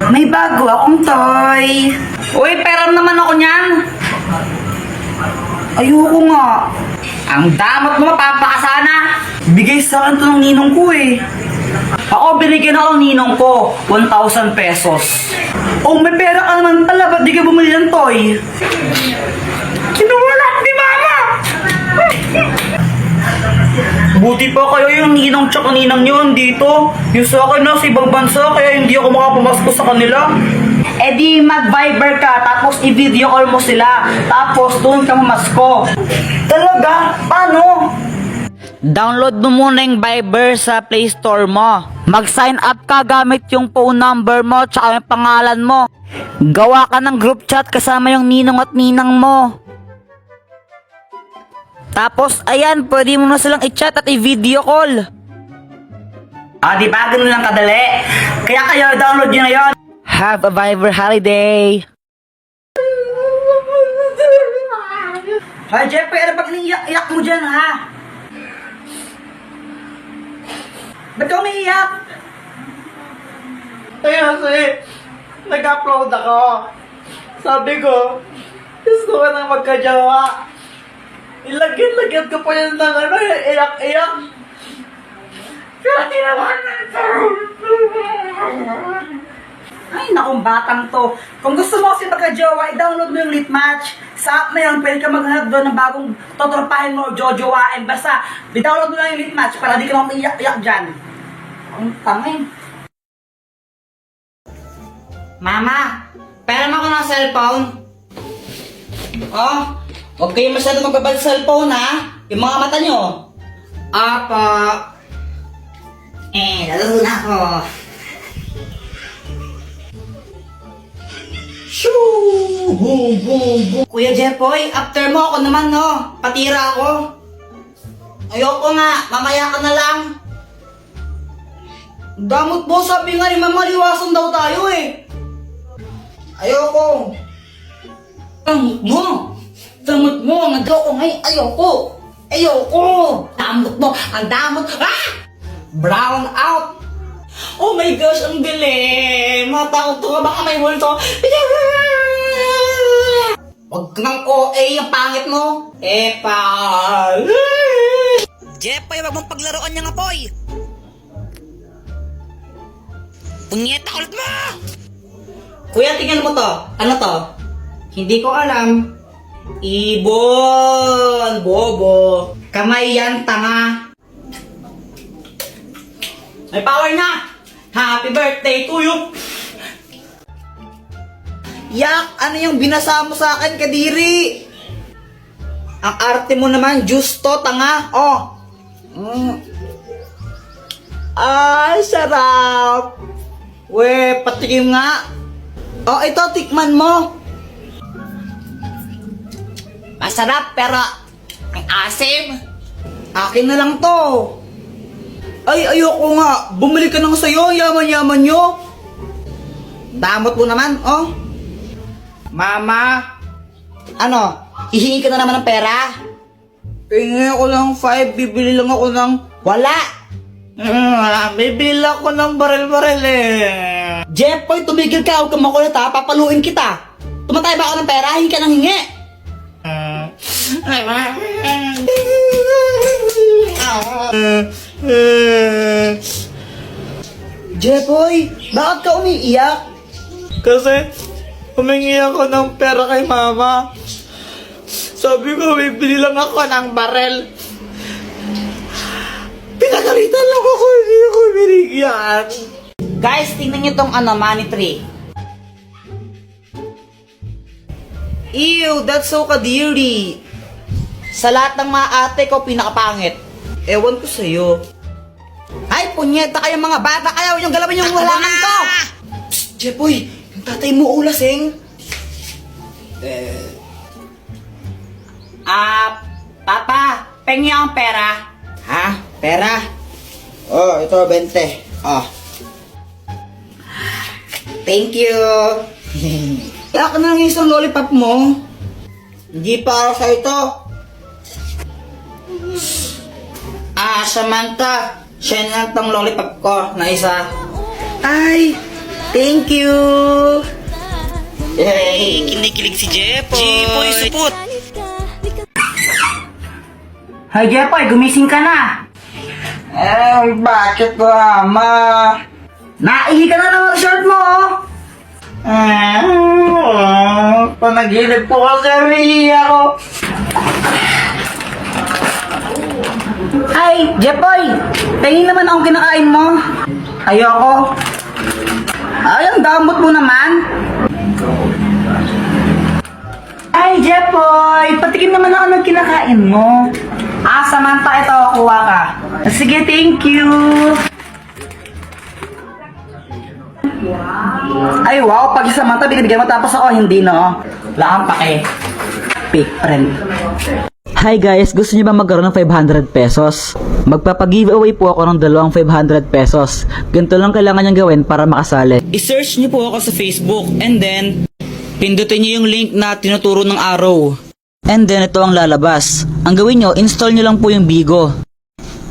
May bago akong toy. Uy, pera naman ako niyan. Ayoko nga. Ang damot mo, mapapakasana. Bigay sa akin to ng ninong ko eh. Ako, binigyan ako ng ninong ko. 1,000 pesos. Oh, may pera ka naman pala. Ba't di ka bumili ng toy? Kinuha lang ni mama. Buti pa kayo yung ninong tsaka ninang yun dito. Yung sa akin na sa ibang bansa, kaya hindi ako makapumasko sa kanila. Eh di mag-Viber ka, tapos i-video call mo sila. Tapos doon ka mamasko. Talaga? Paano? Download mo muna yung Viber sa Play Store mo. Mag-sign up ka gamit yung phone number mo tsaka yung pangalan mo. Gawa ka ng group chat kasama yung ninong at ninang mo. Tapos, ayan, pwede mo na silang i-chat at i-video call. Ah, di ba? Ganun lang kadali. Kaya kayo, download nyo na yun. Have a Viber holiday. Hi, Jeffrey, ano pag iniiyak mo dyan, ha? Ba't ka umiiyak? Kasi, nag-upload ako. Sabi ko, gusto ko nang magkajawa. Ilagyan ko pa yan ng iyak-iyak. Pero di naman Ay, nakong batang to. Kung gusto mo kasi magka-jowa, i-download mo yung Litmatch. Sa app na yun, pwede ka maghanap doon ng bagong totropahin mo o jojowain. Basta, i-download mo lang yung Litmatch para di ka maiyak-iyak dyan. Ang tangin. Mama, pera mo ko ng cellphone. Oh, huwag kayo masyado magbabal sa cellphone, ha? Yung mga mata nyo. Apa. Lalo na ako. Shoo! Boom, boom, boom. Kuya Jeffoy, after mo ako naman, no? Patira ako. Ayoko nga, mamaya ka na lang. Damot mo, sabi nga ni Mama, liwasan daw tayo eh. Ayoko. Damot mo. Damot mo, nag-ayoko ngayon. Ayoko. Ayoko. Damot mo, ang damot. Ah! Brown out. Oh my gosh, ang galing. Matakot ka, baka may multo. Huwag kang OA, ang pangit mo. Epa. Jeffoy, wag mong paglaruan niyang apoy. Punyeta ulit mo! Kuya, tingnan mo to. Ano to? Hindi ko alam. Ibon! Bobo! Kamay yan, tanga! May power na! Happy birthday to you! Yak! Ano yung binasa mo sa akin, Kadiri? Ang arte mo naman, juice to, tanga! Oh! Ay, sarap! We, patikim nga! Oh, ito, tikman mo! Masarap, pero ang asim! Akin na lang to! Ay, ayoko nga! Bumili ka nang sayo, yaman-yaman nyo! Damot mo naman, oh! Mama! Ano? Hihingi ka na naman ng pera? Hingi ako lang 5, bibili lang ako ng... Wala! Bibili ako ng baril-baril eh. Jeffoy, tumigil ka, huwag kang makulit ha, papaluin kita. Tumatay ba ako ng pera? Hingi ka ng hingi. Jeffoy, bakit ka umiiyak? Kasi, humingi ako ng pera kay Mama. Sabi ko, bibili lang ako ng barel. Pinagalitan lang ako, hindi ako binigyan. Guys, tingnan nyo tong money tree. Ew, that's so kadiri. Sa lahat ng mga ate ko, pinakapangit. Ewan ko sa'yo. Ay, punyeta kayo mga bata, kayo yung galawin yung halaman ko. Psst, Jeffoy, yung tatay mo ulasing. Papa, pengi ang pera. Ha? Pera? Oh, ito, 20. Oh. Thank you. Kaya ka na ng isang lollipop mo. Hindi para sa ito. Samantha, siya na tong lollipop ko na isa. Ay, Thank you! Yay! Kinikilig si Jepoy! Jepoy, supot! Hi Jepoy, gumising ka na! Bakit mama? Naihi ka na ng resort mo, oh! Panaginip po kasi ako. Ay, Jepoy! Tingin naman akong kinakain mo. Ayoko. Ay, ang damot mo naman. Ay, Jepoy! Patikim naman ako ng kinakain mo. Samantha, ito, kuha ka. Sige, thank you. Ay, wow, pag si Samantha, bigyan mo tapos ako, hindi, no? Wala kang pake. Fake friend. Hi guys, gusto niyo ba magkaroon ng 500 pesos? Magpapag-giveaway po ako ng dalawang 500 pesos. Ganito lang kailangan niyang gawin para makasali. I-search niyo po ako sa Facebook and then pindutin niyo yung link na tinuturo ng arrow. And then ito ang lalabas. Ang gawin niyo, install niyo lang po yung Bigo.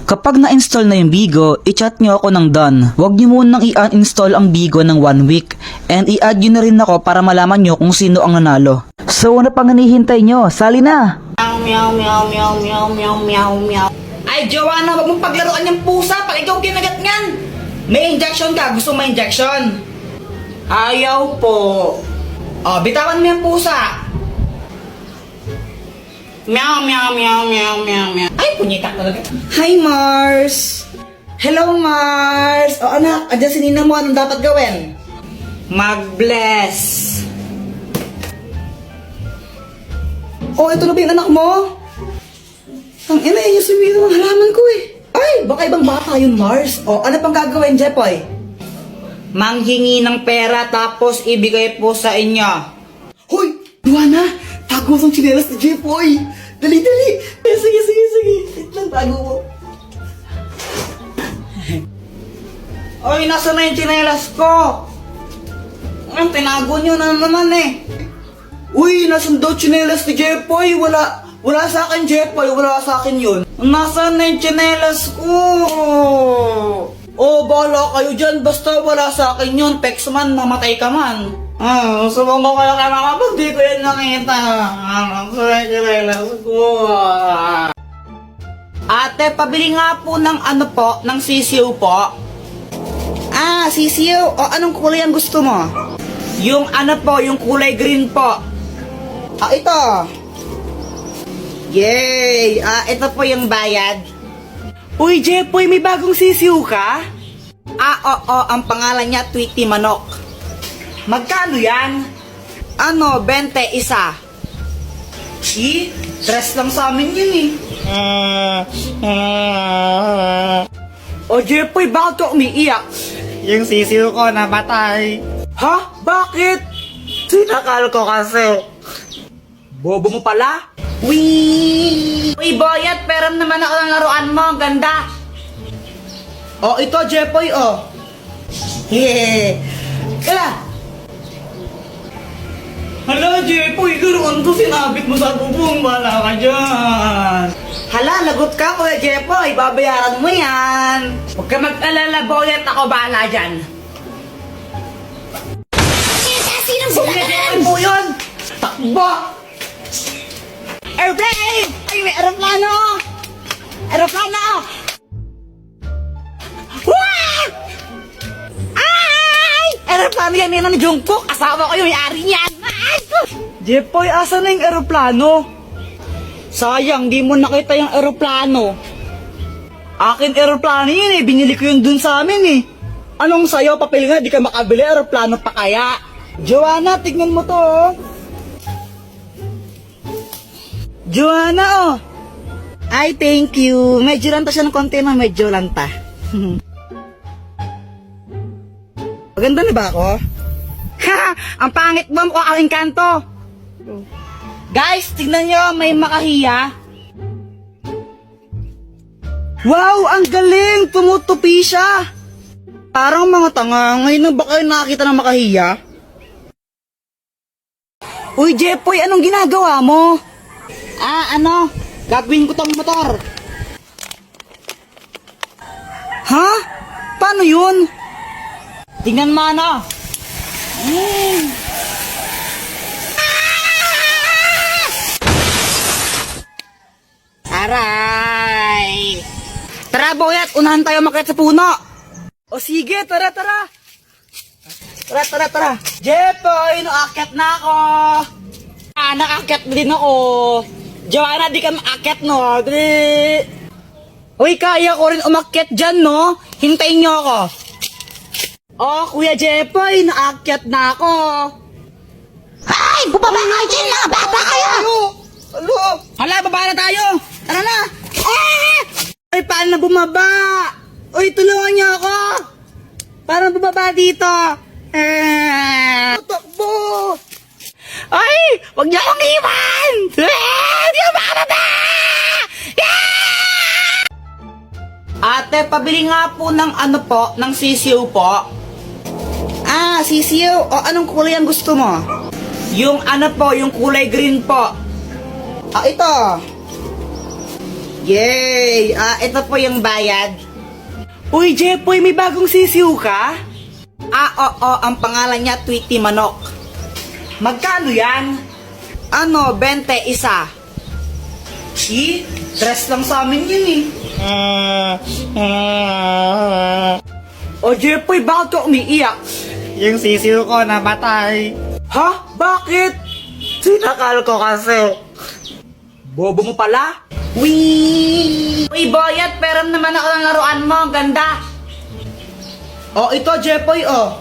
Kapag na-install na yung Bigo, i-chat niyo ako ng done. Huwag niyo munang i-uninstall ang Bigo ng 1 week. And i-add niyo na rin ako para malaman niyo kung sino ang nanalo. So ano pang hinihintay niyo? Sali na! Meow, meow, meow, meow, meow, meow, meow. Ay, Joanna, wag mong paglaruan yung pusa pag ikaw kinagat nyan. May injection ka. Gusto mo may injection? Ayaw po. Oh, bitawan mo yung pusa. Meow, meow, meow, meow, meow, meow. Ay, punyitak talaga. Hi, Mars. Hello, Mars. O, anak, andyan si Nina mo. Anong dapat gawin? Mag-bless. Oh, ito na ba yung anak mo? Ang ina, yun yung sumiro ng halaman ko eh. Ay, baka ibang bata yun, Mars. O, ano pang gagawin, Jepoy? Manghingi ng pera tapos ibigay po sa inyo. Hoy, Luana, tago ang tsinelas ni Jepoy. Dali, dali. Sige. Wait lang, tago mo. Oy, nasa na yung tsinelas ko? Ang tinago nyo na naman eh. Uy, nasan daw tsinelas ni Jepoy? Wala sa akin, Jepoy. Wala sa akin yun. Nasaan na yung tsinelas ko? Oh, bahala kayo dyan. Basta wala sa akin yun. Pex man, mamatay ka man. Subong ko kayo kay mama pag di ko yan nakita. Sa tsinelas ko. Ate, pabili nga po ng ano po, ng sisiw po. Sisiw. O, anong kulay ang gusto mo? Yung ano po, yung kulay green po. Ito. Yay! Ito po yung bayad. Uy, Jepoy, may bagong sisiw ka? Oo, ang pangalan niya Tweety Manok. Magkano yan? 20 isa. Dress lang sa amin yun eh. O Jepoy, bakit ka umiiyak? Yung sisiw ko namatay. Ha? Bakit? Sinakal ko kasi. Bobo mo pala? Uy, Boyat, pero naman ako ng laruan mo. Ang ganda. Ito, Jepoy, Yeah. Kaya. Hala, Jepoy, laruan ko. Sinabit mo sa bubong. Wala ka dyan. Hala, lagot ka, Kuya Jepoy. Babayaran mo yan. Huwag ka mag-alala, Boyat. Ako bahala dyan. Sinong Huwag na Jepoy po yun. Takbo. Airplane! Ay, may aeroplano! Aeroplano! Wah! Ay! Aeroplano yan ni Jungkook. Asawa ko yung may-ari niyan. Ay! Jepoy, asa na yung aeroplano? Sayang, di mo nakita yung aeroplano. Akin aeroplano yun eh. Binili ko yun dun sa amin eh. Anong sayo? Papel nga, di ka makabili. Aeroplano pa kaya? Joanna, tignan mo to oh. Joanna, Ay, thank you. Medyo lang ta siya ng konti na, medyo lang ta. Maganda na ba ako? Ha! Ang pangit mo, mukha kang engkanto. Guys, tignan nyo, may makahiya. Wow, ang galing! Tumutupi siya. Parang mga tanga. Ngayon na ba kayo nakakita ng makahiya? Uy, Jepoy, anong ginagawa mo? Gagawin ko tong motor. Ha? Paano yun? Tingnan mo Aray! Tara, boyat! Unahan tayo makit sa puno! O sige, tara! Tara! Jepoy, naakyat na ako! Naakyat din ako! Joanna, di ka maakyat, no? Dali! Uy, kaya ko rin umakyat dyan, no? Hintayin niyo ako! Oh, Kuya Jepoy, naakyat na ako! Ay! Bubaba kayo dyan, mga bata kayo! Alo! Hala, baba na tayo! Tara na! Ah! Ay, paano na bumaba? Uy, tulungan niyo ako! Paano bumaba dito? Takbo! Ay! Huwag niyo akong iwan! Hindi ako makababa! Ate, pabili nga po ng ano po, ng sisiw po. Ah, sisiw. O, anong kulay ang gusto mo? Yung ano po, yung kulay green po. Ah, ito. Yay! Ah, ito po yung bayad. Uy, Jepoy, may bagong sisiw ka? Ah, oo, ang pangalan niya Tweety Manok. Magkano yan? Ano, 20 isa. Dress lang sa amin yun eh. O Jepoy, bakit ka umiiyak? Yung sisiw ko namatay. Ha? Bakit? Sinakal ko kasi. Bobo mo pala? Wee! Uy, boyat, pero naman ako ng laruan mo. Ang ganda. Oh, ito, Jepoy, oh.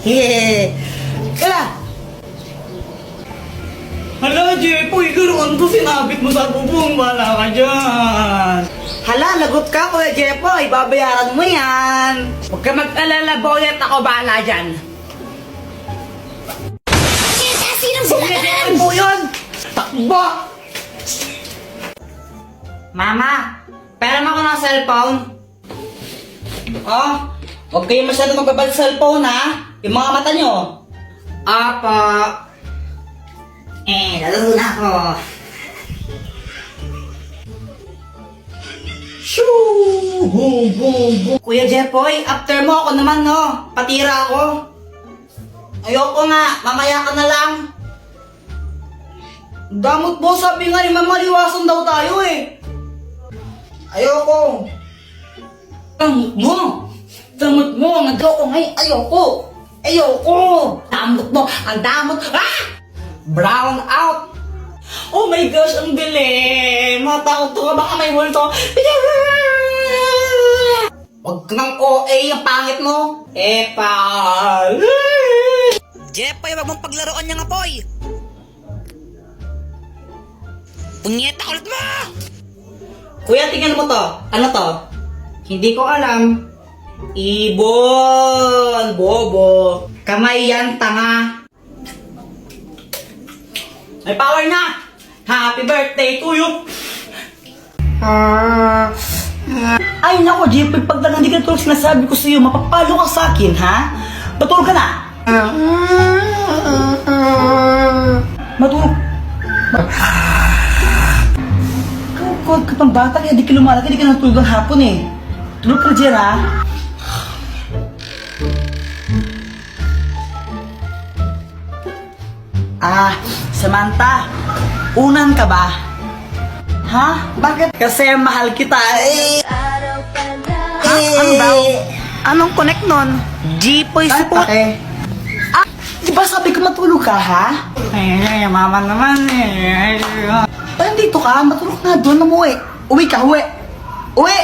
Hehehe. Kala. Hala, Jepoy, laruan to sinabit mo sa bubong. Wala ka dyan. Hala, lagot ka, Kuya Jepoy. Babayaran mo yan. Huwag ka mag-alala, boyat. Ako bahala dyan. Sinong Kuya Jepoy po yun. Takbo! Mama, pera mo ako ng cellphone. Oh, huwag kayo masyado magbabal sa cellphone, ha? Yung mga mata nyo. Apa. Lalo na ako. Shoo! Boom, boom, boom. Kuya Jepoy, after mo ako naman, no? Patira ako. Ayoko nga, mamaya ka na lang. Damot po, sabi nga ni Mama, liwasan daw tayo eh. Ayoko. Damot mo, nag-ako ngayon. Ayoko. Damot mo, ang damot. Ah! Brown out. Oh my gosh, ang dilim. Matakot to ka, baka may multo. Huwag nang OA yung pangit mo. Epa. Jepoy, wag mong paglaruan niya nga, Poy. Punyeta ulit mo! Kuya, tingnan mo to. Ano to? Hindi ko alam. Ibon! Bobo! Kamay yan, tanga! May power na! Happy birthday to you! Ay, nako, Jepoy, pag lang hindi ka tulog sinasabi ko sa'yo, mapapalo ka sa akin, ha? Matulog ka na! Matulog! Kawag ka pang bata, kaya di ka lumalaki, di ka natulog ang hapon eh. Tulog ka dyan, ha? Ah, Samantha, unan ka ba? Ha? Bakit? Kasi mahal kita eh. Ha? Ano daw? Anong connect nun? Jepoy support. Ah, di ba sabi ko matulog ka, ha? Ay, mama naman eh. Ay, dito ka, matulog na doon, umuwi. Uwi ka, uwi. Uwi!